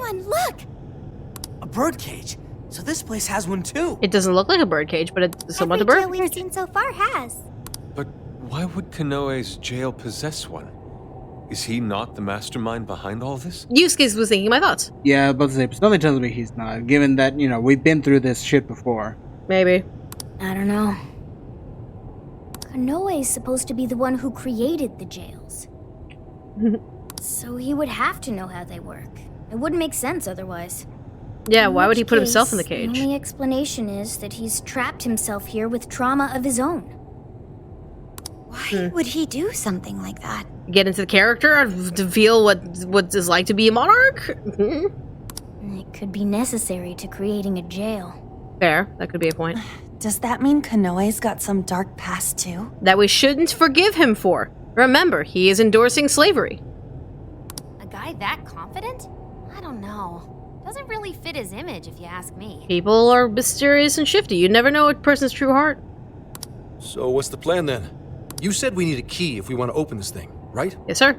one, look! A birdcage. So this place has one too. It doesn't look like a birdcage, but it's somewhat a Every bird. jail we've seen so far has. But why would Konoe's jail possess one? Is he not the mastermind behind all this? Yusuke was thinking my thoughts. Yeah, but something tells me he's not, given that, you know, we've been through this shit before. Maybe. I don't know. Konoe's supposed to be the one who created the jails. So he would have to know how they work. It wouldn't make sense otherwise. Yeah, why would he which put himself in the case, cage? The only explanation is that he's trapped himself here with trauma of his own. Why would he do something like that? Get into the character to feel what it's like to be a monarch? It could be necessary to creating a jail. Fair, that could be a point. Does that mean Konoe's got some dark past too? That we shouldn't forgive him for. Remember, he is endorsing slavery. A guy that confident? I don't know. Doesn't really fit his image, if you ask me. People are mysterious and shifty. You never know a person's true heart. So what's the plan then? You said we need a key if we want to open this thing, right? Yes, sir.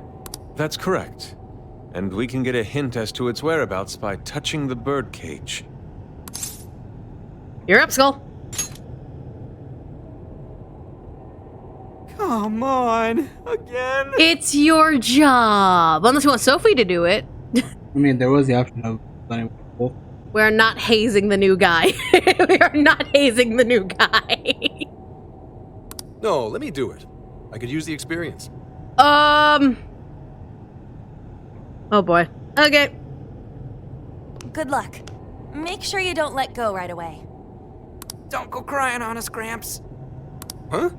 That's correct. And we can get a hint as to its whereabouts by touching the birdcage. You're up, Skull. Come on, again? It's your job. Unless you want Sophie to do it. I mean, there was the option of letting Wolf. We're not hazing the new guy. We are not hazing the new guy. No, let me do it. I could use the experience. Oh boy. Okay. Good luck. Make sure you don't let go right away. Don't go crying on us, Gramps. Huh?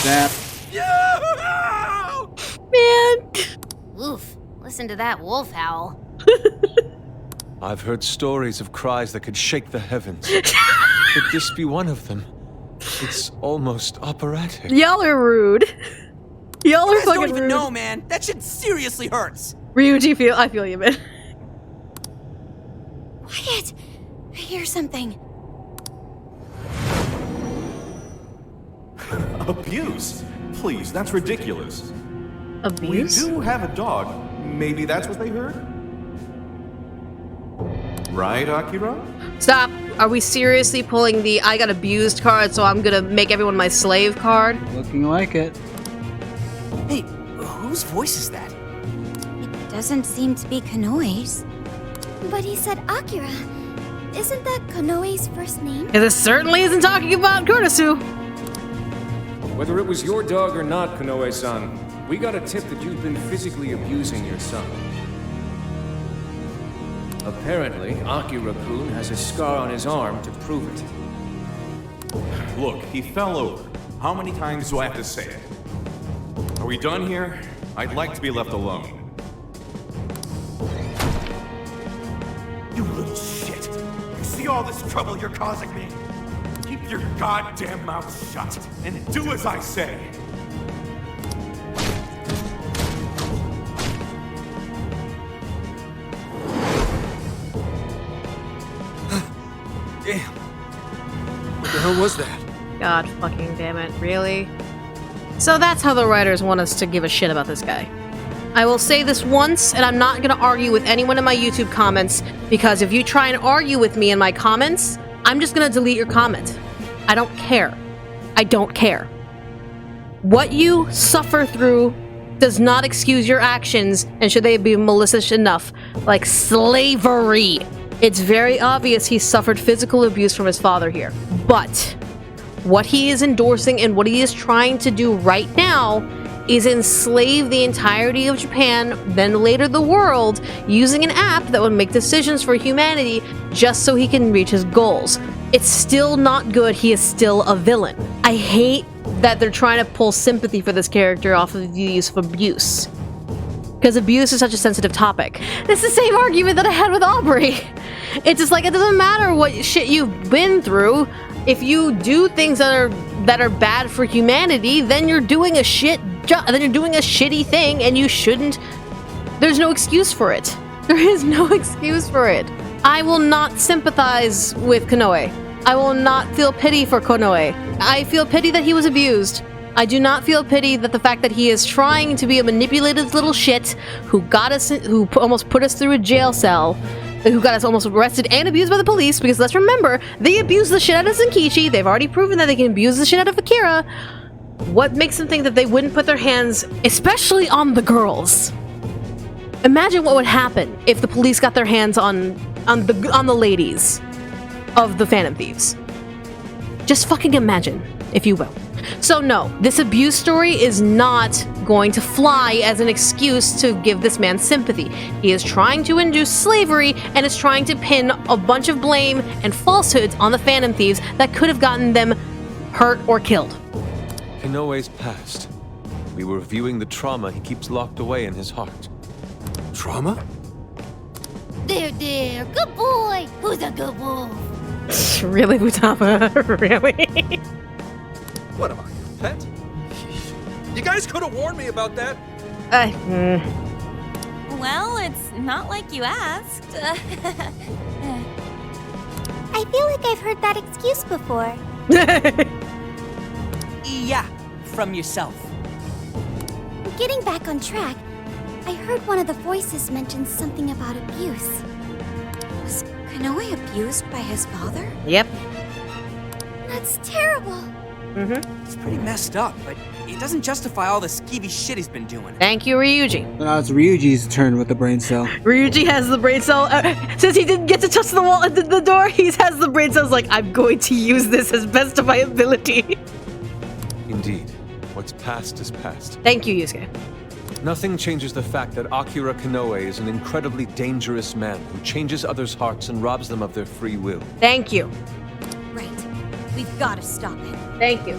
That. Man. Oof, listen to that wolf howl. I've heard stories of cries that could shake the heavens. Could this be one of them? It's almost operatic. Y'all are rude. Y'all are You guys fucking don't even rude. know, man. That shit seriously hurts. Ryuji, I feel you, man. Quiet! I hear something. Abuse? Please, that's ridiculous. Abuse? We do have a dog. Maybe that's what they heard? Right, Akira? Stop. Are we seriously pulling the I got abused card, so I'm gonna make everyone my slave card? Looking like it. Hey, whose voice is that? It doesn't seem to be Konoe's. But he said Akira. Isn't that Konoe's first name? Because it certainly isn't talking about Kurtasu. Whether it was your dog or not, Konoe-san, we got a tip that you've been physically abusing your son. Apparently, Akira-kun has a scar on his arm to prove it. Look, he fell over. How many times do I have to say it? Are we done here? I'd like to be left alone. You little shit! You see all this trouble you're causing me? Keep your goddamn mouth shut and do as I say! Damn. What the hell was that? God fucking damn it, really? So that's how the writers want us to give a shit about this guy. I will say this once, and I'm not gonna argue with anyone in my YouTube comments, because if you try and argue with me in my comments, I'm just gonna delete your comment. I don't care. I don't care. What you suffer through does not excuse your actions, and should they be malicious enough, like slavery. It's very obvious he suffered physical abuse from his father here. But what he is endorsing and what he is trying to do right now is enslave the entirety of Japan, then later the world, using an app that would make decisions for humanity just so he can reach his goals. It's still not good. He is still a villain. I hate that they're trying to pull sympathy for this character off of the use of abuse. Because abuse is such a sensitive topic. It's the same argument that I had with Aubrey. It's just like, it doesn't matter what shit you've been through. If you do things that are bad for humanity, then you're doing a shitty thing, and you shouldn't. There's no excuse for it. There is no excuse for it. I will not sympathize with Konoe. I will not feel pity for Konoe. I feel pity that he was abused. I do not feel pity that the fact that he is trying to be a manipulated little shit who got us, almost put us through a jail cell, who got us almost arrested and abused by the police, because let's remember, they abused the shit out of Zenkichi. They've already proven that they can abuse the shit out of Akira. What makes them think that they wouldn't put their hands, especially on the girls? Imagine what would happen if the police got their hands on the ladies of the Phantom Thieves. Just fucking imagine, if you will. So no, this abuse story is not going to fly as an excuse to give this man sympathy. He is trying to induce slavery and is trying to pin a bunch of blame and falsehoods on the Phantom Thieves that could have gotten them hurt or killed. Konoe's past. We were viewing the trauma he keeps locked away in his heart. Trauma? There, good boy. Who's a good wolf? Really, Futaba? Really? What am I, your pet? You guys could have warned me about that. Well, it's not like you asked. I feel like I've heard that excuse before. Yeah, from yourself. Getting back on track, I heard one of the voices mention something about abuse. Was Konoe abused by his father? Yep. That's terrible. It's pretty messed up, but it doesn't justify all the skeevy shit he's been doing. Thank you, Ryuji. So now it's Ryuji's turn with the brain cell. Ryuji has the brain cell. Since he didn't get to touch the wall, the door, he has the brain cells like, I'm going to use this as best of my ability. Indeed, what's past is past. Thank you, Yusuke. Nothing changes the fact that Akira Konoe is an incredibly dangerous man who changes others' hearts and robs them of their free will. Thank you. Right. We've got to stop it. Thank you.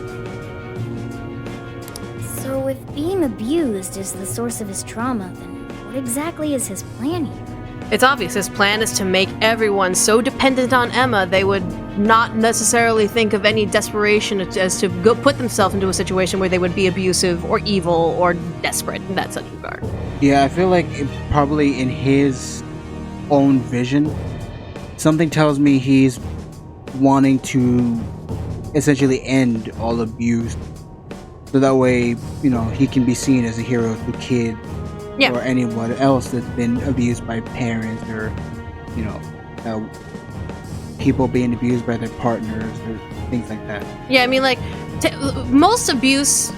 So if being abused is the source of his trauma, then what exactly is his plan here? It's obvious his plan is to make everyone so dependent on Emma they would not necessarily think of any desperation as to go put themselves into a situation where they would be abusive or evil or desperate in that such regard. Yeah, I feel like probably in his own vision, something tells me he's wanting to essentially end all abuse. So that way, you know, he can be seen as a hero to kids or anyone else that's been abused by parents or, you know, people being abused by their partners or things like that. Yeah, I mean, like, most abuse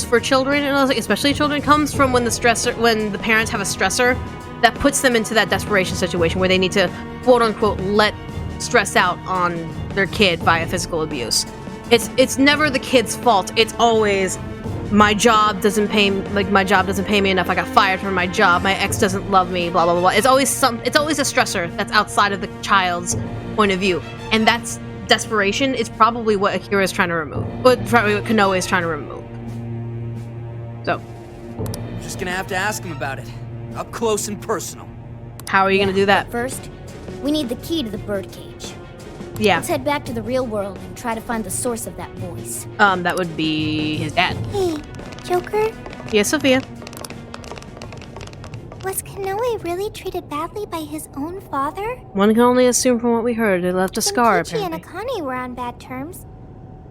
for children, and especially children, comes from when the parents have a stressor that puts them into that desperation situation where they need to, quote unquote, let stress out on their kid via physical abuse. It's never the kid's fault. It's always my job doesn't pay me enough. I got fired from my job. My ex doesn't love me. Blah blah blah. Blah. It's always a stressor that's outside of the child's point of view, and that's desperation. Is probably what Akira is trying to remove. Probably what Konoe is trying to remove. So, I'm just gonna have to ask him about it, up close and personal. How are you gonna do that? First, we need the key to the birdcage. Yeah. Let's head back to the real world and try to find the source of that voice. That would be his dad. Hey, Joker? Yes, Sophia. Was Konoe really treated badly by his own father? One can only assume from what we heard. It left a scar, Zenkichi and apparently. Akane were on bad terms,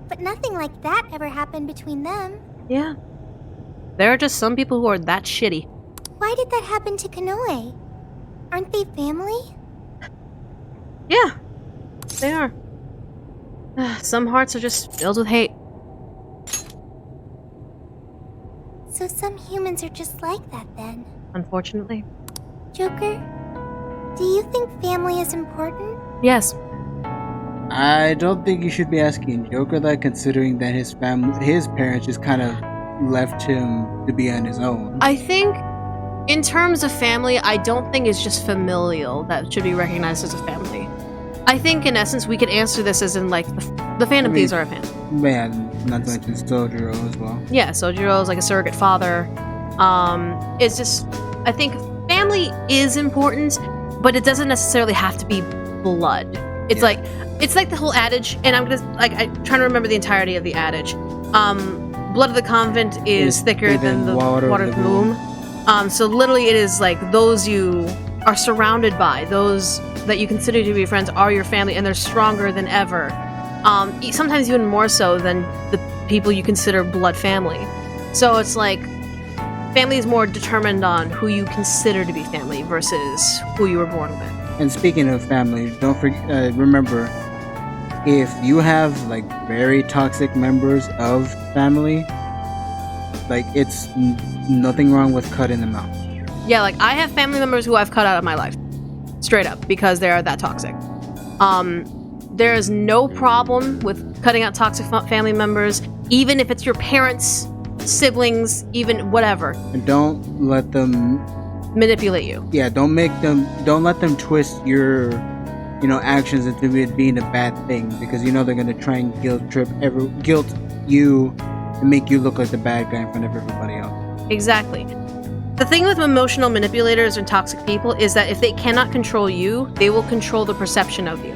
but nothing like that ever happened between them. Yeah. There are just some people who are that shitty. Why did that happen to Konoe? Aren't they family? Yeah. They are. Some hearts are just filled with hate. So some humans are just like that then. Unfortunately. Joker, do you think family is important? Yes. I don't think you should be asking Joker that, considering that his parents just kind of left him to be on his own. I think, in terms of family, I don't think it's just familial that should be recognized as a family. I think, in essence, we could answer this as in, like, the Phantom Thieves are a family. Man, not to mention Sojiro as well. Yeah, Sojiro is like a surrogate father. It's just, I think family is important, but it doesn't necessarily have to be blood. It's like the whole adage, and I'm trying to remember the entirety of the adage. Blood of the convent is thicker than the water of the womb. So literally it is like those you are surrounded by, those that you consider to be friends are your family, and they're stronger than ever. Sometimes even more so than the people you consider blood family. So it's like family is more determined on who you consider to be family versus who you were born with. And speaking of family, don't forget. Remember, if you have like very toxic members of family, like it's nothing wrong with cutting them out. Yeah, like I have family members who I've cut out of my life, straight up, because they are that toxic. There is no problem with cutting out toxic family members, even if it's your parents, siblings, even whatever. And don't let them manipulate you. Yeah, don't let them twist your, actions into it being a bad thing, because they're gonna try and guilt you and make you look like the bad guy in front of everybody else. Exactly. The thing with emotional manipulators and toxic people is that if they cannot control you, they will control the perception of you.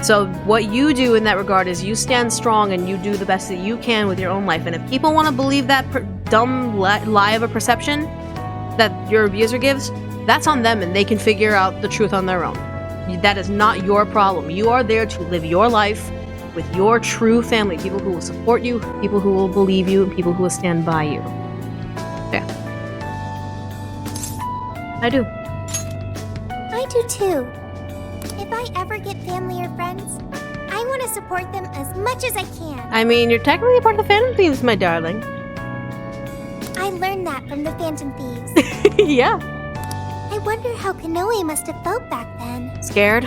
So what you do in that regard is you stand strong and you do the best that you can with your own life. And if people want to believe that dumb lie of a perception that your abuser gives, that's on them and they can figure out the truth on their own. That is not your problem. You are there to live your life with your true family, people who will support you, people who will believe you, and people who will stand by you. Yeah. I do. I do too. If I ever get family or friends, I want to support them as much as I can. I mean, you're technically a part of the Phantom Thieves, my darling. I learned that from the Phantom Thieves. Yeah. I wonder how Konoe must have felt back then. Scared,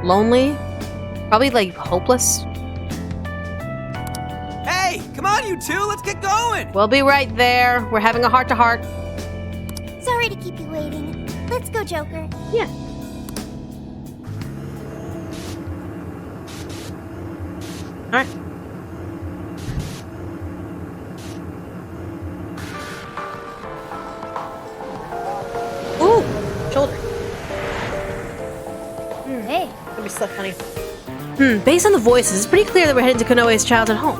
lonely, probably like hopeless. Hey, come on you two, let's get going! We'll be right there. We're having a heart-to-heart. Sorry to keep you waiting. Let's go, Joker. Yeah. Alright. Ooh! Shoulder. Hey. That'd be so funny. Based on the voices, it's pretty clear that we're headed to Konoe's childhood home.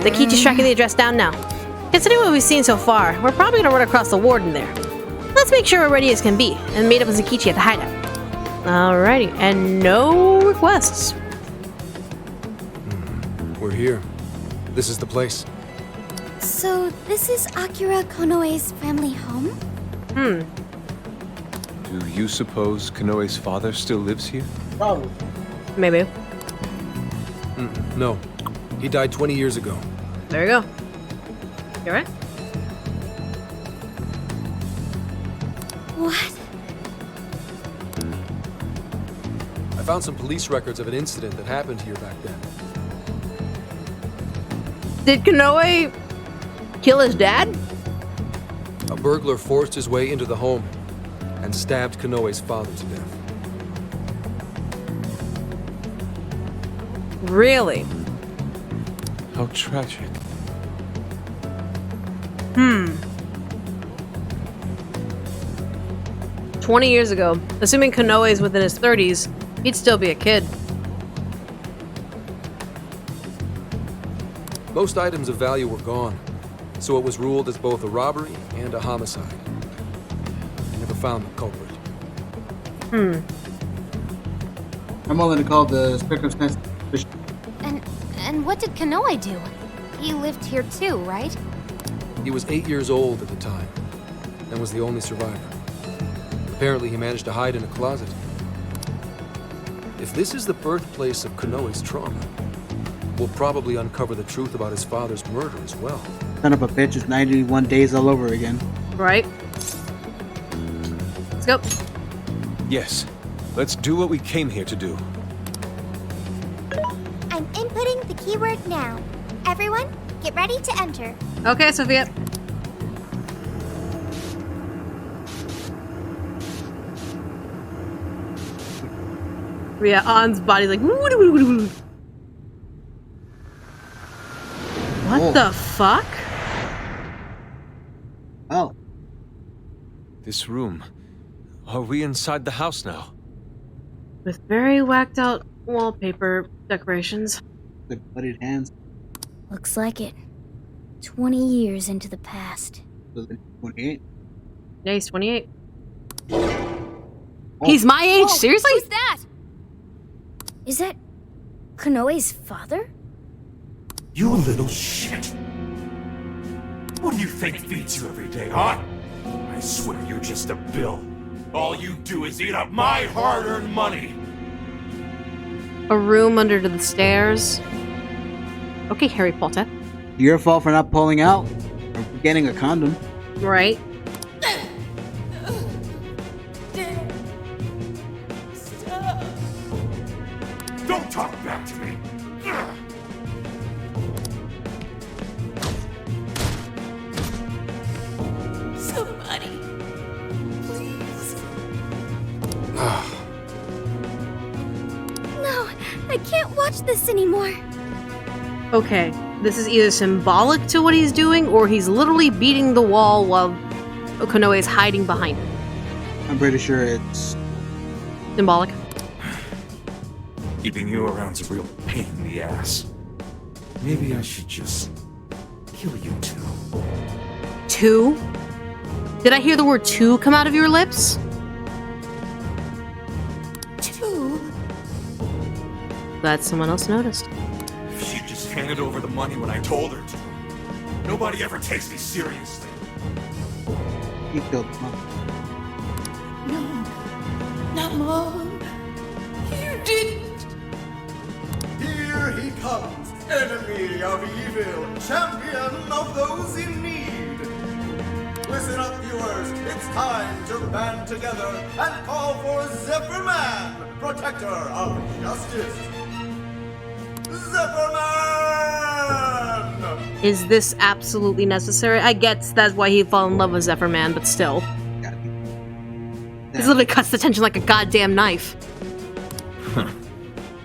The Kichi's tracking the address down now. Considering what we've seen so far, we're probably gonna run across the warden there. Let's make sure we're ready as can be, and meet up with Zakichi at the hideout. Alrighty, and no requests. We're here. This is the place. So, this is Akira Konoe's family home? Do you suppose Konoe's father still lives here? Probably. Maybe. No. He died 20 years ago. There you go. You alright? What? I found some police records of an incident that happened here back then. Did Konoe kill his dad? A burglar forced his way into the home and stabbed Konoe's father to death. Really? How tragic. 20 years ago, assuming Konoe is within his 30s, he'd still be a kid. Most items of value were gone, so it was ruled as both a robbery and a homicide. I never found the culprit. I'm willing to call the circumstance. And what did Konoe do? He lived here too, right? He was 8 years old at the time, and was the only survivor. Apparently, he managed to hide in a closet. If this is the birthplace of Konoe's trauma, we'll probably uncover the truth about his father's murder as well. Son of a bitch, it's 91 days all over again. Right? Let's go. Yes. Let's do what we came here to do. I'm inputting the keyword now. Everyone, get ready to enter. Okay, Sophia. Yeah, An's body's like. What the fuck? Oh. This room. Are we inside the house now? With very whacked out wallpaper decorations. The bloodied hands. Looks like it. 20 years into the past. 28. Yeah, he's 28. He's my age, Whoa, seriously? Who's that? Is that Konoe's father? You little shit. What do you think feeds you every day, huh? I swear you're just a bill. All you do is eat up my hard-earned money. A room under the stairs. Okay, Harry Potter. Your fault for not pulling out or getting a condom. Right. Don't talk back to me. Somebody, please. No, I can't watch this anymore. Okay, this is either symbolic to what he's doing, or he's literally beating the wall while Konoe is hiding behind him. I'm pretty sure it's Symbolic. Keeping you around's a real pain in the ass. Maybe I should just kill you two. 2? Did I hear the word 2 come out of your lips? 2? Glad someone else noticed. If she just handed over the money when I told her to. Nobody ever takes me seriously. he killed Mom. No, not Mom. You didn't. Here he comes, enemy of evil, champion of those in need. Listen up, viewers. It's time to band together and call for Zephyr-Man, protector of justice. Zephyr-Man! Is this absolutely necessary? I guess that's why he fell in love with Zephyr-Man, but still. This literally cuts the tension like a goddamn knife.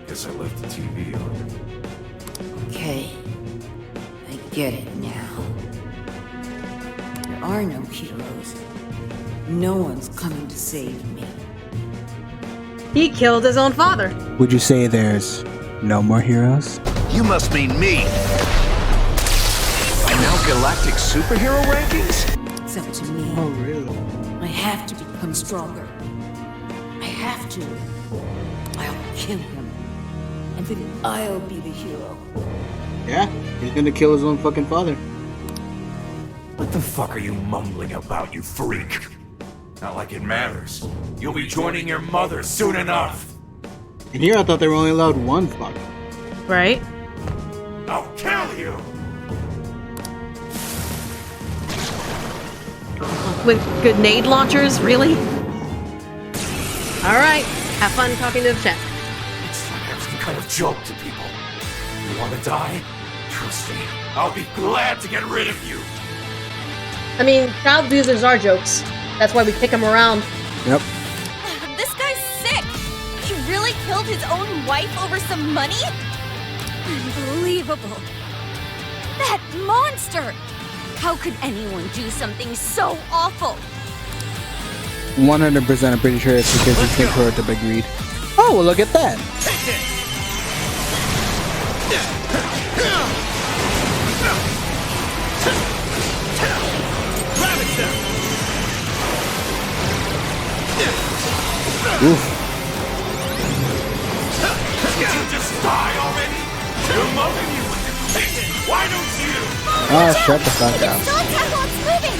Guess I left the TV on. Okay, I get it now. There are no heroes. No one's coming to save me. He killed his own father. Would you say there's no more heroes? You must mean me. And now galactic superhero rankings? It's up to me. Oh, really? I have to become stronger. I have to. I'll kill him. And then I'll be the hero. Yeah, he's gonna kill his own fucking father. What the fuck are you mumbling about, you freak? Not like it matters. You'll be joining your mother soon enough. And here I thought they were only allowed one fuck. Right? I'll kill you! With grenade launchers? Really? Alright, have fun talking to the chat. It's like I'm some kind of joke to people. You wanna die? Trust me, I'll be glad to get rid of you. I mean, child abusers are jokes. That's why we kick them around. Yep. This guy's sick. He really killed his own wife over some money? Unbelievable. That monster! How could anyone do something so awful? 100% I'm pretty sure it's because he thinks we're at the big read. Oh, well, look at that. Oof. Did you just die already? You're mugging you with your face. Why don't you? Oh, shut the fuck up. Still attack while it's moving!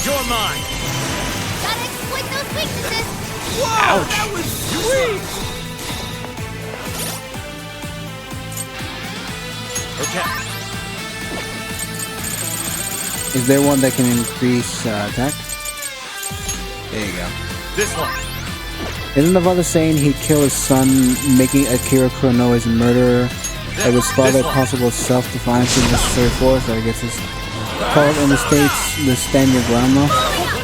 You're mine. Gotta exploit those weaknesses! Whoa, Ouch. that was sweet. Okay. Is there one that can increase attack? There you go. This one. Isn't the father saying he'd kill his son, making Akira Konoe his murderer? Of his father possible self-defiance in necessary force? I guess it's called in the States the stand your ground law.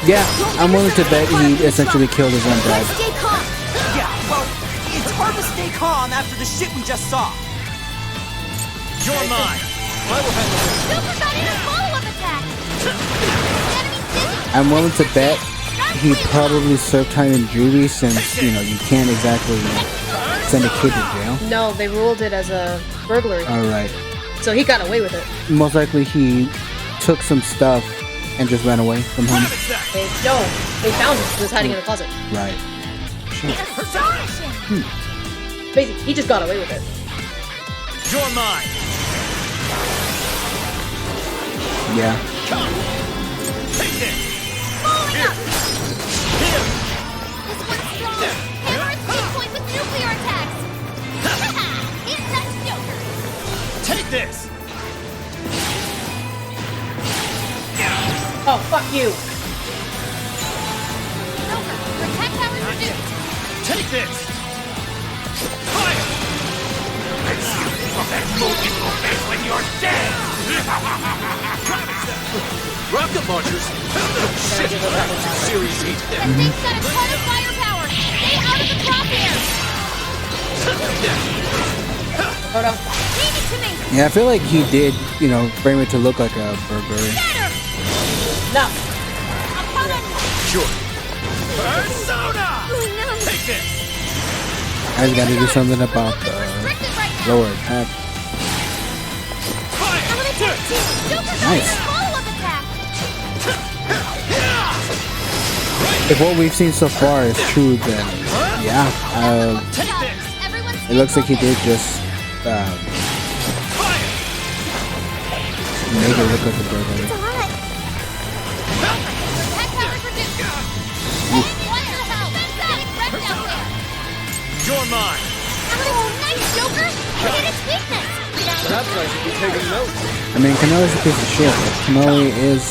Yeah, I'm willing to bet he essentially killed his own dad. Yeah, well, it's hard to stay calm after the shit we just saw. You're mine. I will handle this. Don't forget a follow-up attack! Enemy's dizzy! I'm willing to bet he probably served time in juvie since, you know, you can't exactly send a kid to jail. No, they ruled it as a burglary. Alright. So he got away with it. Most likely he took some stuff and just ran away from home. They found him. He was hiding in the closet. Right. shit. Astonishing! Basically, he just got away with it. You're mine. Yeah. Take this. Following up! Here. This one's strong! Hammer its weak point with nuclear attacks! Haha! It's that Joker! Take this. Oh, fuck you. Joker, protect power reduced! Take this. Fire. That movie will face when you're dead! Rocket launchers? Shit! Serious heat. That thing's got a ton of firepower! Stay out of the crosshairs! Hold on. Leave it to me! Yeah, I feel like he did, you know, frame it to look like a burglary. Better! No. I'll count on you! Sure. Persona. Oh no! Take this. I just gotta do something about the lower attack. Fire. I'm gonna attack too! Joker got Nice. a follow-up attack! If what we've seen so far is true, then yeah, Take this. Everyone's it looks like he did just Fire. make it look like a burglary. It's hot. Protect power reduced! What the hell? That's wrecked out there! You're mine. Oh, nice, Joker! Look at its weakness! Perhaps I should be taking notes. I mean, Konoe's a piece of shit, but Konoe is...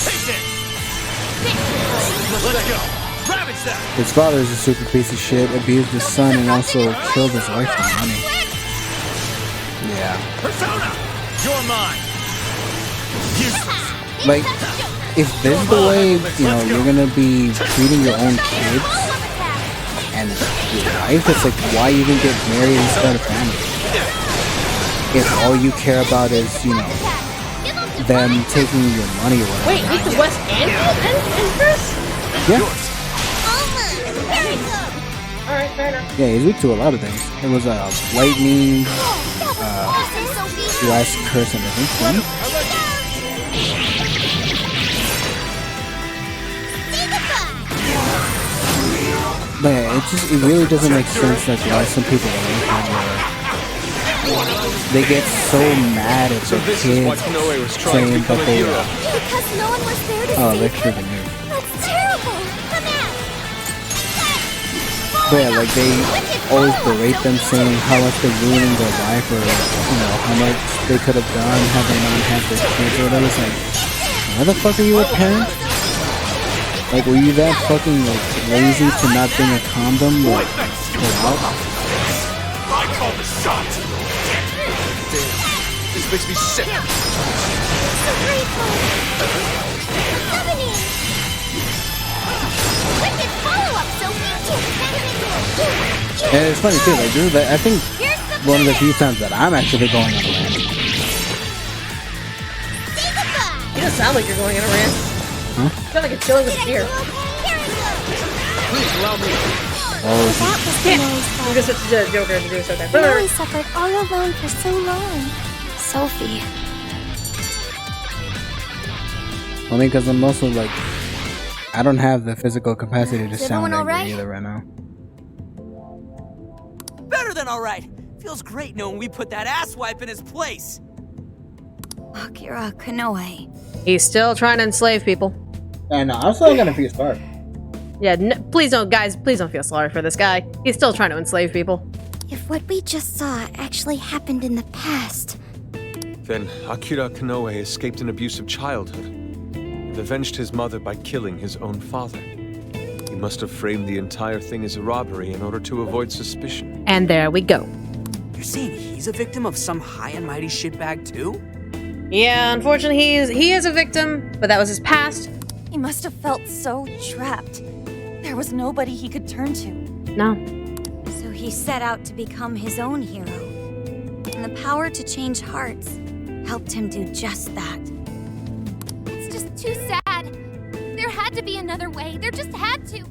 Take this. Let's go. Ravage that. His father is a super piece of shit, abused his son, and also killed his wife for money. Yeah. Persona. You're mine. Useless. Like, if this is the way, you know, you're gonna be treating your own kids and your wife, it's like, why even get married and start a family? If all you care about is, you know, them taking your money or whatever. Wait, he's the West and first? Yeah. Alright, fair enough. Yeah, he's weak to a lot of things. It was lightning, last curse, and I think one. But yeah, it really doesn't make sense like why some people are like that, they get so mad at their kids saying that they Because no one was there to oh, save lecture them. than you. That's terrible. Come out. But yeah, like they always berate them saying how much they're ruining their life or, you know, how much they could have done had they not had their kids or whatever. It's like, why the fuck are you a parent? Like, were you that fucking like lazy to not bring a condom or pull out? I call the shot! Damn. This makes me sick. So grateful. Dominate. Wicked follow-up, Sophie! And it's funny too, like this is the, I think one of the few times that I'm actually going on a rant. You don't sound like you're going in a rant. Huh? You sound like you're chilling with beer. Please allow me. Oh, That was Yeah. Konoe's You're just such a joker and do so that. Konoe suffered all alone for so long. Sophie. I mean, because I'm also like, I don't have the physical capacity to Is sound everyone angry alright? either right now. Better than alright. Feels great knowing we put that asswipe in his place. Akira Konoe. He's still trying to enslave people. And I'm still gonna feel sorry. Yeah, please don't, guys, please don't feel sorry for this guy. He's still trying to enslave people. If what we just saw actually happened in the past, Then Akira Konoe escaped an abusive childhood and avenged his mother by killing his own father. He must have framed the entire thing as a robbery in order to avoid suspicion. And there we go. You're saying he's a victim of some high and mighty shitbag too? Yeah, unfortunately, he is a victim, but that was his past. He must have felt so trapped. There was nobody he could turn to. No. So he set out to become his own hero. And the power to change hearts helped him do just that. It's just too sad. There had to be another way. There just had to.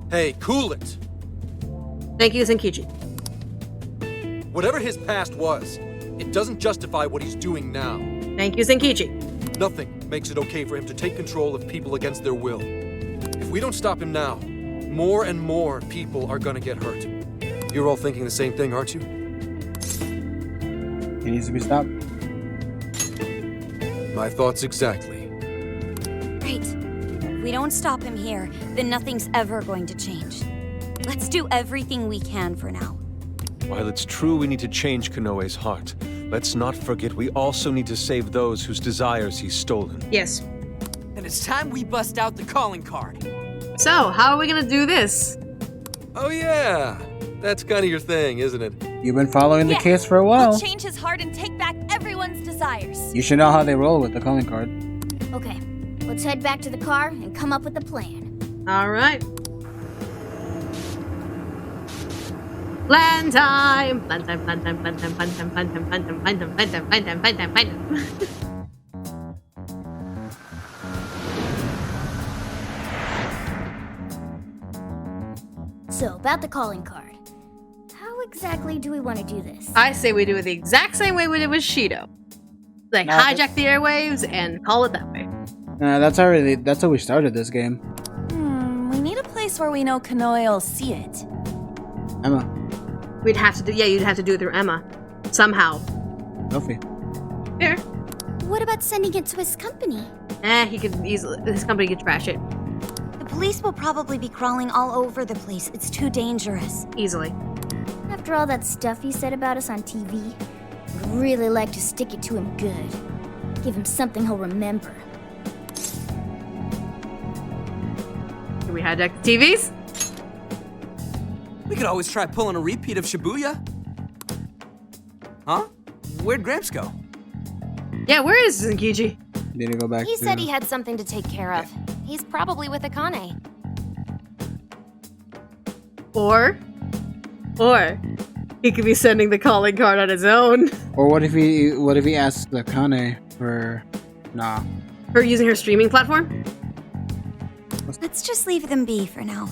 Hey, cool it. Thank you, Zenkichi. Whatever his past was, it doesn't justify what he's doing now. Thank you, Zenkichi. Nothing makes it okay for him to take control of people against their will. If we don't stop him now, more and more people are gonna get hurt. You're all thinking the same thing, aren't you? He needs to be stopped. My thoughts exactly. Right. If we don't stop him here, then nothing's ever going to change. Let's do everything we can for now. While it's true we need to change Konoe's heart, let's not forget we also need to save those whose desires he's stolen. Yes. Then it's time we bust out the calling card. So, how are we gonna do this? Oh yeah, that's kind of your thing, isn't it? You've been following the case for a while. We'll change his heart and take back everyone's desires. You should know how they roll with the calling card. Okay, let's head back to the car and come up with a plan. All right. Plan time. Plan time. Plan time. Plan time. Plan time. Plan time. Plan time. Plan time. Plan time. Plan time. Plan time. Plan time. So, about the calling card. How exactly do we want to do this? I say we do it the exact same way we did with Shido. Like hijack the airwaves and call it that way. That's how we started this game. We need a place where we know Konoe will see it. Emma. We'd have to do, yeah, you'd have to do it through Emma. Somehow. Sophie. Here. What about sending it to his company? He could easily, his company could trash it. The police will probably be crawling all over the place. It's too dangerous. Easily. After all that stuff he said about us on TV, I'd really like to stick it to him good. Give him something he'll remember. Can we hijack the TVs? We could always try pulling a repeat of Shibuya. Huh? Where'd Gramps go? Yeah, where is Zenkichi? Did he go back He to... said he had something to take care of. He's probably with Akane. Or he could be sending the calling card on his own. Or what if he asks the Kane for... Nah. Her using her streaming platform? Let's just leave them be for now.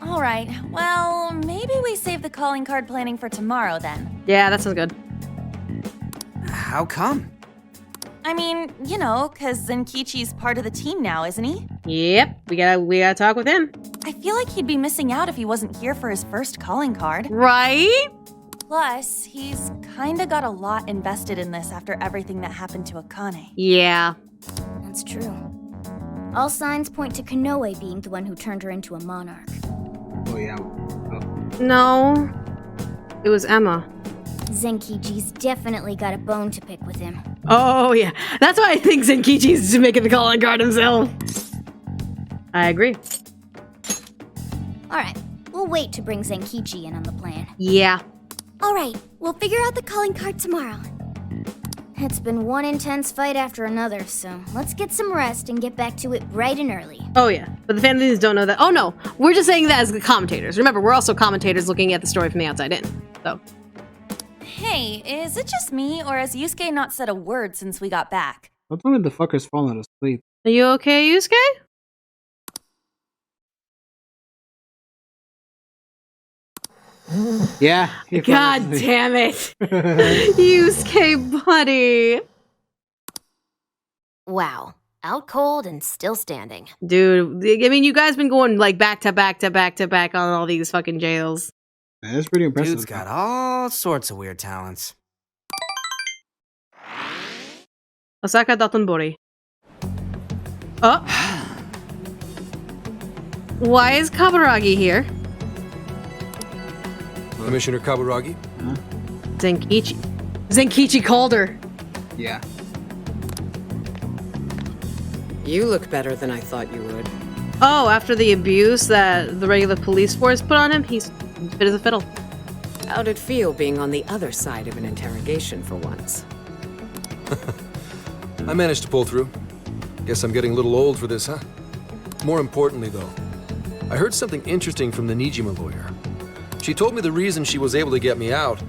All right, well, maybe we save the calling card planning for tomorrow then. Yeah, that sounds good. How come? I mean, you know, because Zenkichi's part of the team now, isn't he? Yep, we gotta talk with him. I feel like he'd be missing out if he wasn't here for his first calling card. Right? Plus, he's kinda got a lot invested in this after everything that happened to Akane. Yeah. That's true. All signs point to Konoe being the one who turned her into a monarch. Oh yeah. No. It was Emma. Zenkichi's definitely got a bone to pick with him. Oh, yeah. That's why I think Zenkichi's making the calling card himself. I agree. Alright, we'll wait to bring Zenkichi in on the plan. Yeah. Alright, we'll figure out the calling card tomorrow. It's been one intense fight after another, so let's get some rest and get back to it bright and early. Oh, yeah. But the families don't know that. Oh, no. We're just saying that as the commentators. Remember, we're also commentators looking at the story from the outside in. So... Hey, is it just me, or has Yusuke not said a word since we got back? What's wrong with the fuckers falling asleep? Are you okay, Yusuke? Yeah. God damn it. Yusuke, buddy. Wow. Out cold and still standing. Dude, I mean, you guys been going like back to back to back to back on all these fucking jails. That's pretty impressive. Dude's got all sorts of weird talents. Osaka Dotonbori. Oh. Why is Kaburagi here? Commissioner Kaburagi? Huh? Zenkichi. Zenkichi called her. Yeah. You look better than I thought you would. Oh, after the abuse that the regular police force put on him, he's fit as a fiddle. How'd it feel being on the other side of an interrogation for once? I managed to pull through. Guess I'm getting a little old for this, huh? More importantly, though, I heard something interesting from the Nijima lawyer. She told me the reason she was able to get me out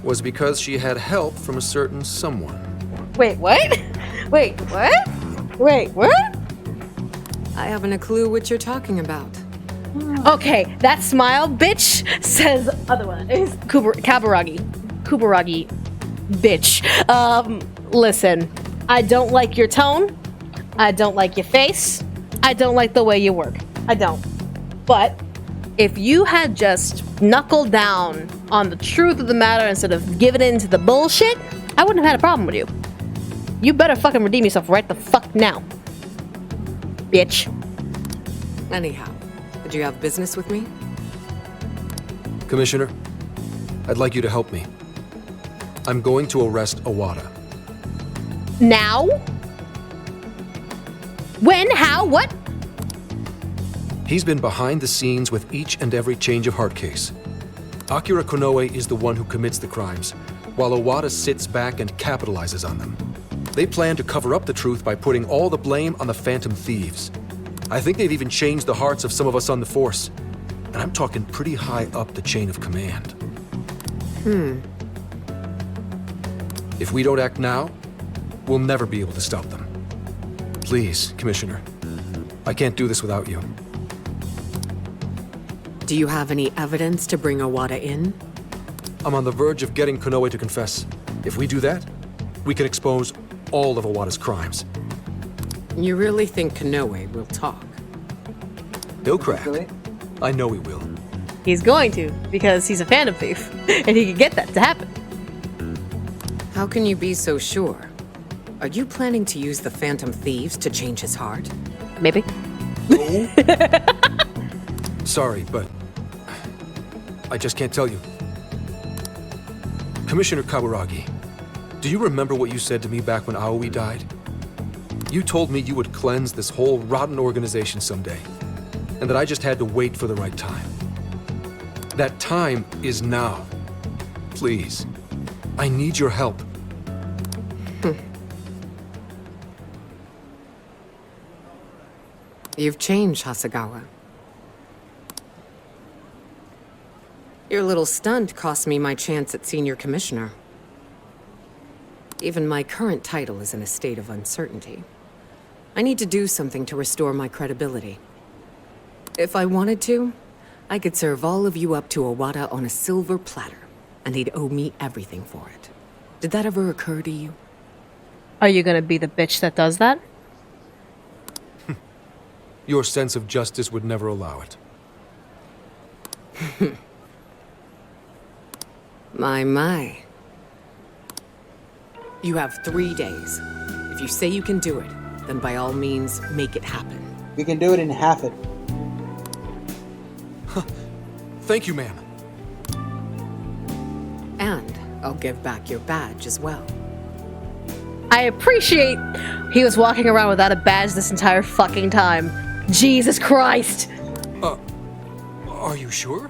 was because she had help from a certain someone. Wait, what? Wait, what? Wait, what? I haven't a clue what you're talking about. Okay, that smile, bitch, says otherwise. Kaburagi. Kuburagi, bitch. Listen, I don't like your tone. I don't like your face. I don't like the way you work. I don't. But if you had just knuckled down on the truth of the matter instead of giving in to the bullshit, I wouldn't have had a problem with you. You better fucking redeem yourself right the fuck now. Bitch. Anyhow, did you have business with me? Commissioner, I'd like you to help me. I'm going to arrest Iwata. Now? When? How? What? He's been behind the scenes with each and every change of heart case. Akira Konoe is the one who commits the crimes, while Iwata sits back and capitalizes on them. They plan to cover up the truth by putting all the blame on the Phantom Thieves. I think they've even changed the hearts of some of us on the Force. And I'm talking pretty high up the chain of command. If we don't act now, we'll never be able to stop them. Please, Commissioner. I can't do this without you. Do you have any evidence to bring Iwata in? I'm on the verge of getting Konoe to confess. If we do that, we can expose all of Iwata's crimes. You really think Konoe will talk? He'll crack. I know he will. He's going to, because he's a Phantom Thief, and he can get that to happen. How can you be so sure? Are you planning to use the Phantom Thieves to change his heart? Maybe. Sorry, but I just can't tell you. Commissioner Kaburagi, do you remember what you said to me back when Aoi died? You told me you would cleanse this whole rotten organization someday, and that I just had to wait for the right time. That time is now. Please, I need your help. You've changed, Hasegawa. Your little stunt cost me my chance at senior commissioner. Even my current title is in a state of uncertainty. I need to do something to restore my credibility. If I wanted to, I could serve all of you up to Iwata on a silver platter, and he'd owe me everything for it. Did that ever occur to you? Are you gonna be the bitch that does that? Your sense of justice would never allow it. My. You have 3 days. If you say you can do it, then by all means, make it happen. We can do it in half it. Thank you, ma'am. And I'll give back your badge as well. I appreciate he was walking around without a badge this entire fucking time. Jesus Christ! Are you sure?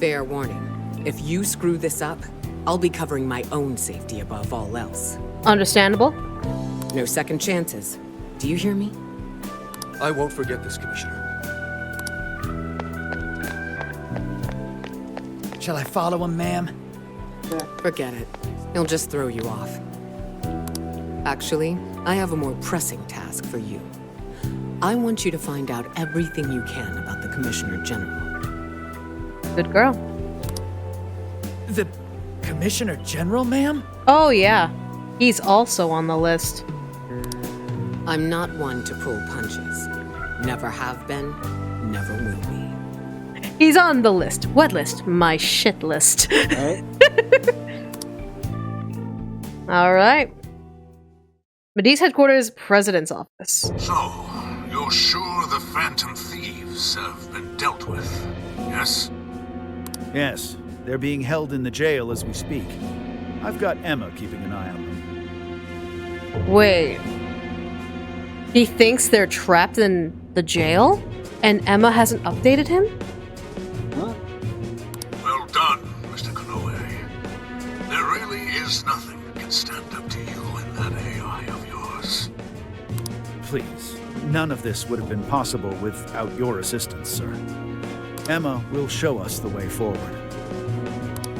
Fair warning. If you screw this up, I'll be covering my own safety above all else. Understandable. No second chances. Do you hear me? I won't forget this, Commissioner. Shall I follow him, ma'am? Forget it. He'll just throw you off. Actually, I have a more pressing task for you. I want you to find out everything you can about the Commissioner General. Good girl. The Commissioner General, ma'am? Oh yeah. He's also on the list. I'm not one to pull punches. Never have been, never will be. He's on the list. What list? My shit list. Right. Alright. Medee's headquarters, President's office. So, you're sure the Phantom Thieves have been dealt with, yes? Yes, they're being held in the jail as we speak. I've got Emma keeping an eye on them. Wait. He thinks they're trapped in the jail? And Emma hasn't updated him? Well done, Mr. Konoe. There really is nothing that can stand up to you in that AI of yours. Please, none of this would have been possible without your assistance, sir. Emma will show us the way forward.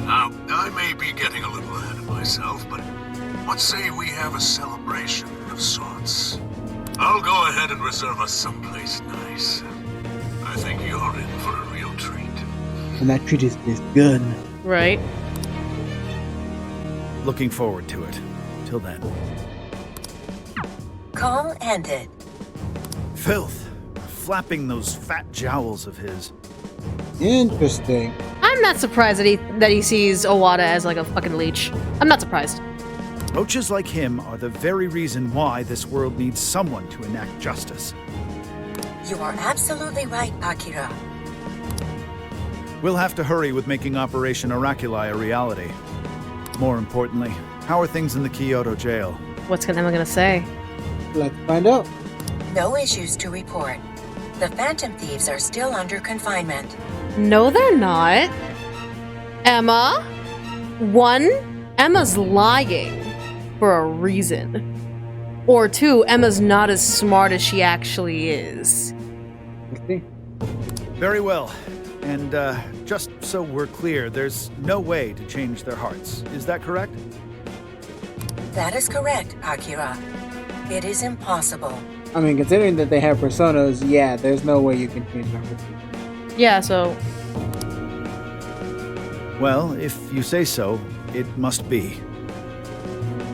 Now, I may be getting a little ahead of myself, but let's say we have a celebration of sorts. I'll go ahead and reserve us someplace nice. I think you're in for a real treat. And that treat is good. Right. Looking forward to it. Till then. Call ended. Filth. flapping those fat jowls of his. Interesting. I'm not surprised that he sees Owada as like a fucking leech. I'm not surprised. Roaches like him are the very reason why this world needs someone to enact justice. You are absolutely right, Akira. We'll have to hurry with making Operation Oraculi a reality. More importantly, how are things in the Kyoto jail? What's Emma gonna say? Let's find out. No issues to report. The Phantom Thieves are still under confinement. No, they're not. Emma? One, Emma's lying for a reason. Or two, Emma's not as smart as she actually is. Very well. And just so we're clear, there's no way to change their hearts. Is that correct? That is correct, Akira. It is impossible. I mean, considering that they have personas, yeah, there's no way you can change that. Yeah, so... Well, if you say so, it must be.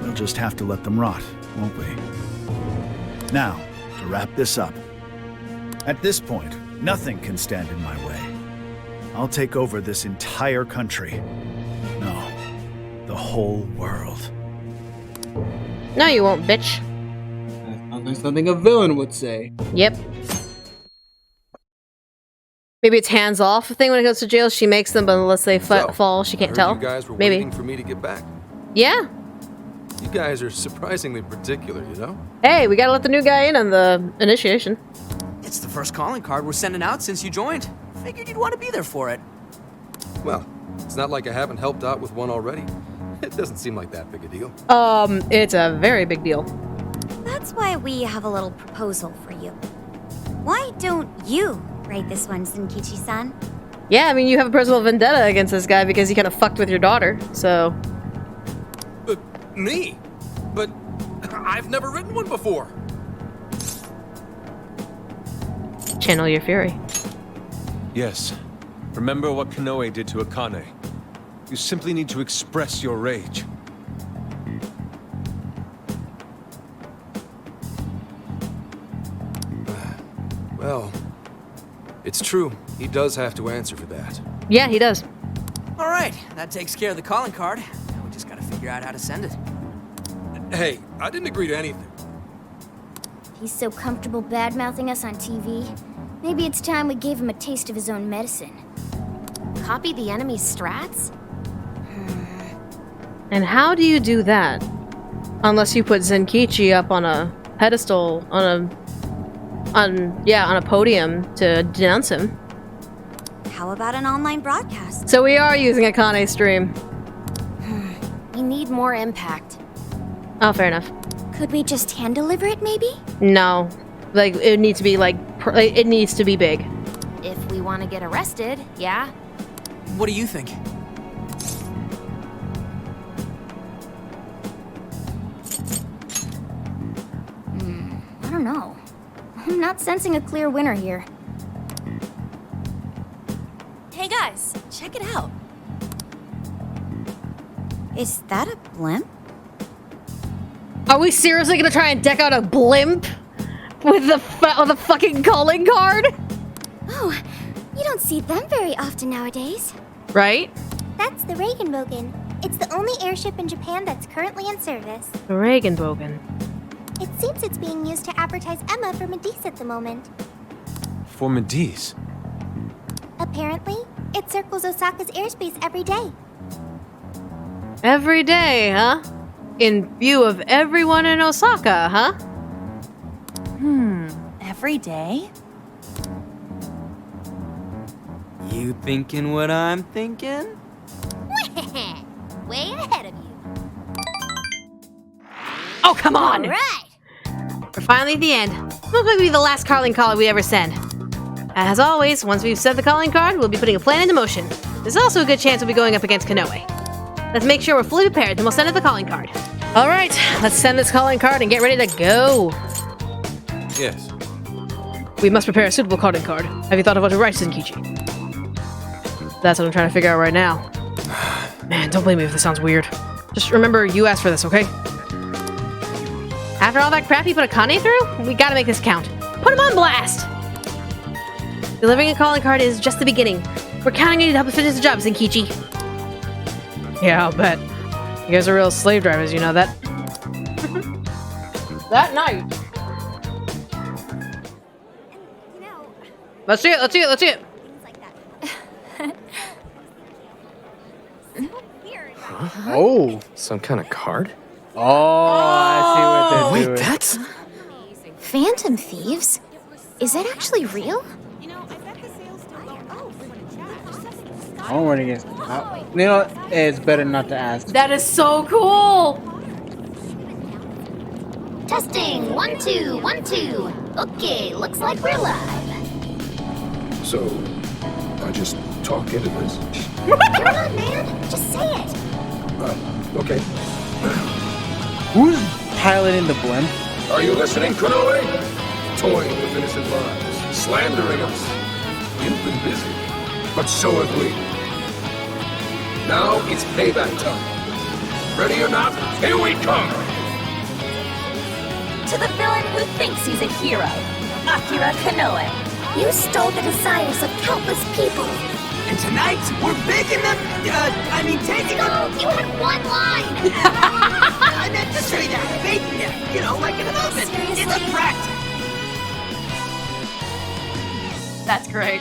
We'll just have to let them rot, won't we? Now, to wrap this up. At this point, nothing can stand in my way. I'll take over this entire country. No, the whole world. No, you won't, bitch. That sounds like something a villain would say. Yep. Maybe it's hands-off thing when it goes to jail. She makes them, but unless they fall, she can't tell. You guys were Maybe. waiting for me to get back. Yeah. You guys are surprisingly particular, you know? Hey, we gotta let the new guy in on the initiation. It's the first calling card we're sending out since you joined. Figured you'd want to be there for it. Well, it's not like I haven't helped out with one already. It doesn't seem like that big a deal. It's a very big deal. That's why we have a little proposal for you. Why don't you write this one, Zenkichi-san? Yeah, I mean, you have a personal vendetta against this guy because he kind of fucked with your daughter, so... Me? But I've never written one before. Channel your fury. Yes. Remember what Konoe did to Akane. You simply need to express your rage. Well, it's true. He does have to answer for that. Yeah, he does. All right, that takes care of the calling card. Now we just gotta figure out how to send it. Hey, I didn't agree to anything. He's so comfortable bad-mouthing us on TV. Maybe it's time we gave him a taste of his own medicine. Copy the enemy's strats? And how do you do that? Unless you put Zenkichi up on a pedestal, on a podium to denounce him. How about an online broadcast? So we are using a Kane stream. We need more impact. Oh, fair enough. Could we just hand-deliver it, maybe? No. Like, it needs to be, like, it needs to be big. If we want to get arrested, yeah. What do you think? I don't know. I'm not sensing a clear winner here. Hey guys, check it out. Is that a blimp? Are we seriously gonna try and deck out a blimp with the fucking calling card? Oh, you don't see them very often nowadays. Right? That's the Regenbogen. It's the only airship in Japan that's currently in service. The Regenbogen. It seems it's being used to advertise Emma for Medice at the moment. For Medice? Apparently, it circles Osaka's airspace every day. Every day, huh? In view of everyone in Osaka, huh? Every day? You thinking what I'm thinking? Way ahead of you. Oh, come on! All right. We're finally at the end. Looks like it'll be the last calling card we ever send. As always, once we've sent the calling card, we'll be putting a plan into motion. There's also a good chance we'll be going up against Konoe. Let's make sure we're fully prepared, then we'll send it the calling card. Alright, let's send this calling card and get ready to go. Yes. We must prepare a suitable calling card. Have you thought of what to write, Zenkichi? That's what I'm trying to figure out right now. Man, don't blame me if this sounds weird. Just remember, you asked for this, okay? After all that crap you put Akane through, we gotta make this count. Put him on blast! Delivering a calling card is just the beginning. We're counting on you to help us finish the job, Zenkichi. Yeah, I'll bet. You guys are real slave drivers, you know that? That night. Let's see it, let's see it, let's see it. Oh. Some kind of card? Oh, I see what they're doing. Wait, that's... Phantom thieves? Is that actually real? I don't want to get. You know, it's better not to ask. That is so cool! Testing. 1, 2, 1, 2. Okay, looks like we're live. So, I just talk into this? Come on, man. Just say it. Okay. Who's piloting the blimp? Are you listening, Konoe? Toying with innocent lives, slandering us. You've been busy, but so have we. Now it's payback time. Ready or not, here we come! To the villain who thinks he's a hero, Akira Konoe. You stole the desires of countless people. And tonight, we're making them, taking them. No, you had one line. I meant to say that, baking them, like in an oven. It's a practice. That's great.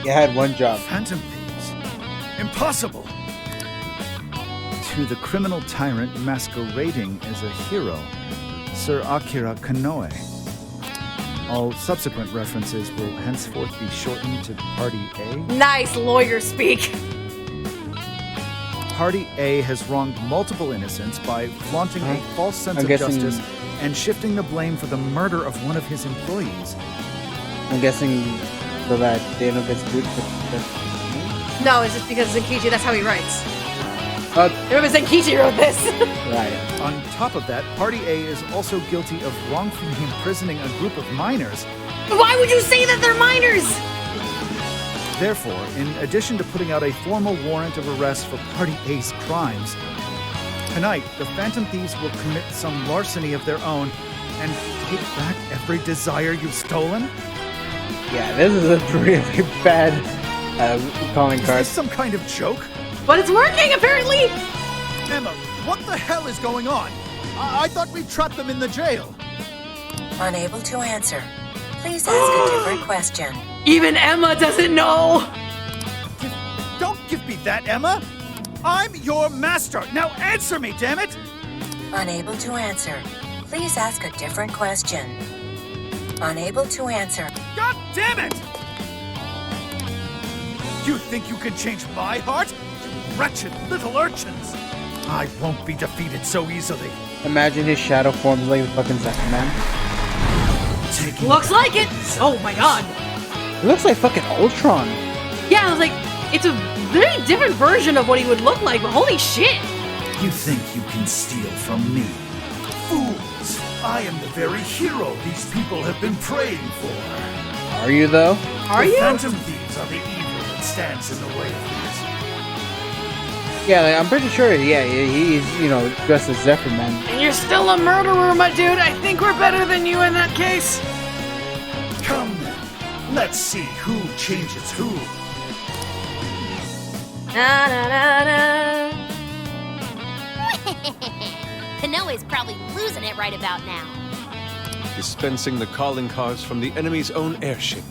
You had one job. Phantom thieves. Impossible! To the criminal tyrant masquerading as a hero, Sir Akira Konoe. All subsequent references will henceforth be shortened to Party A. Nice lawyer speak. Party A has wronged multiple innocents by flaunting a false sense of justice and shifting the blame for the murder of one of his employees. I'm guessing so that they don't get screwed. No, it's just because Zenkichi, that's how he writes. Remember Zenkichi wrote this. Right. On top of that, Party A is also guilty of wrongfully imprisoning a group of minors. Why would you say that they're minors? Therefore, in addition to putting out a formal warrant of arrest for Party A's crimes, tonight the Phantom Thieves will commit some larceny of their own and take back every desire you've stolen? Yeah, this is a really bad calling card. Is this some kind of joke? But it's working, apparently! Emma, what the hell is going on? I thought we trapped them in the jail. Unable to answer. Please ask a different question. Even Emma doesn't know! Don't give me that, Emma! I'm your master! Now answer me, damn it! Unable to answer. Please ask a different question. Unable to answer. God damn it! You think you can change my heart? You wretched little urchins! I won't be defeated so easily. Imagine his shadow forms like the fucking Zephyr Man. Looks like it! Oh my god! It looks like fucking Ultron. Yeah, I was like, it's a very different version of what he would look like, but holy shit! You think you can steal from me? Fools! I am the very hero these people have been praying for. Are you though? Are you? Phantom thieves are the evil that stands in the way of this. Yeah, like, I'm pretty sure. Yeah, he's dressed as Zephyr Man. And you're still a murderer, my dude. I think we're better than you in that case. Come then, let's see who changes who. Na na na na. Konoe's probably losing it right about now. Dispensing the calling cards from the enemy's own airship.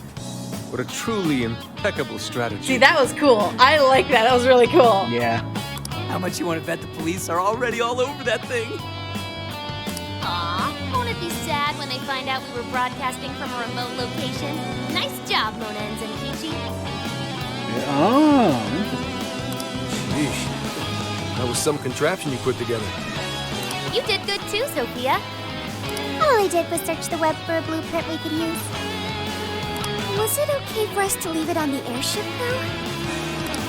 What a truly impeccable strategy. See, that was cool. I like that. That was really cool. Yeah. How much you want to bet the police are already all over that thing? Aw, won't it be sad when they find out we were broadcasting from a remote location? Nice job, Mona and Zenkichi. Oh. Sheesh. That was some contraption you put together. You did good too, Sophia. All I did was search the web for a blueprint we could use. Was it okay for us to leave it on the airship, though?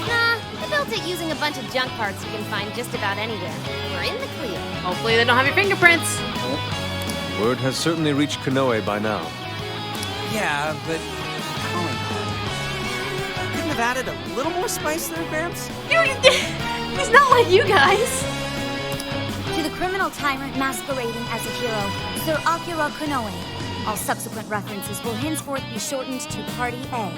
Nah, I built it using a bunch of junk parts you can find just about anywhere. We're in the clear. Hopefully they don't have your fingerprints. Word has certainly reached Konoe by now. Yeah, but couldn't have added a little more spice there, Gramps? He's not like you guys. To the criminal tyrant masquerading as a hero, Sir Akira Konoe. All subsequent references will henceforth be shortened to Party A.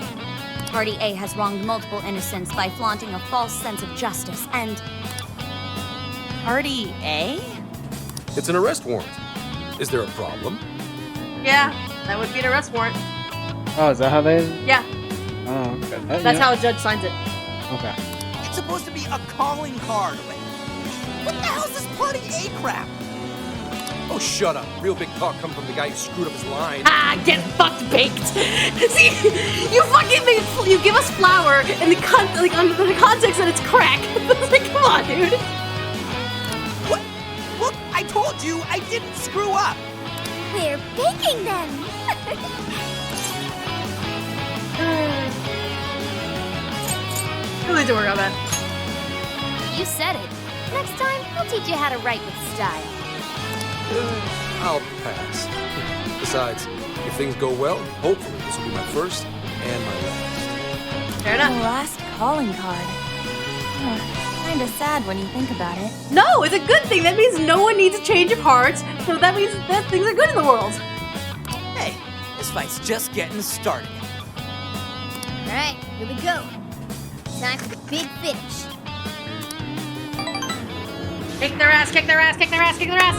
Party A has wronged multiple innocents by flaunting a false sense of justice, and... Party A? It's an arrest warrant. Is there a problem? Yeah, that would be an arrest warrant. Oh, is that how they? Yeah. Oh, okay. That's how a judge signs it. Okay. It's supposed to be a calling card. What the hell's this Party A crap? Oh, shut up. Real big talk coming from the guy who screwed up his line. Ah, get fucked baked. See, you give us flour in the under the context that it's crack. It's like, come on, dude. What? Look, I told you I didn't screw up. We're baking them. We'll need to work on that. You said it. Next time, I'll teach you how to write with style. I'll pass. Besides, if things go well, hopefully this will be my first and my last. Fair enough. The last calling card. Kinda sad when you think about it. No, it's a good thing. That means no one needs a change of heart. So that means that things are good in the world. Hey, this fight's just getting started. All right, here we go. Time for the big finish. Kick their ass, kick their ass, kick their ass, kick their ass.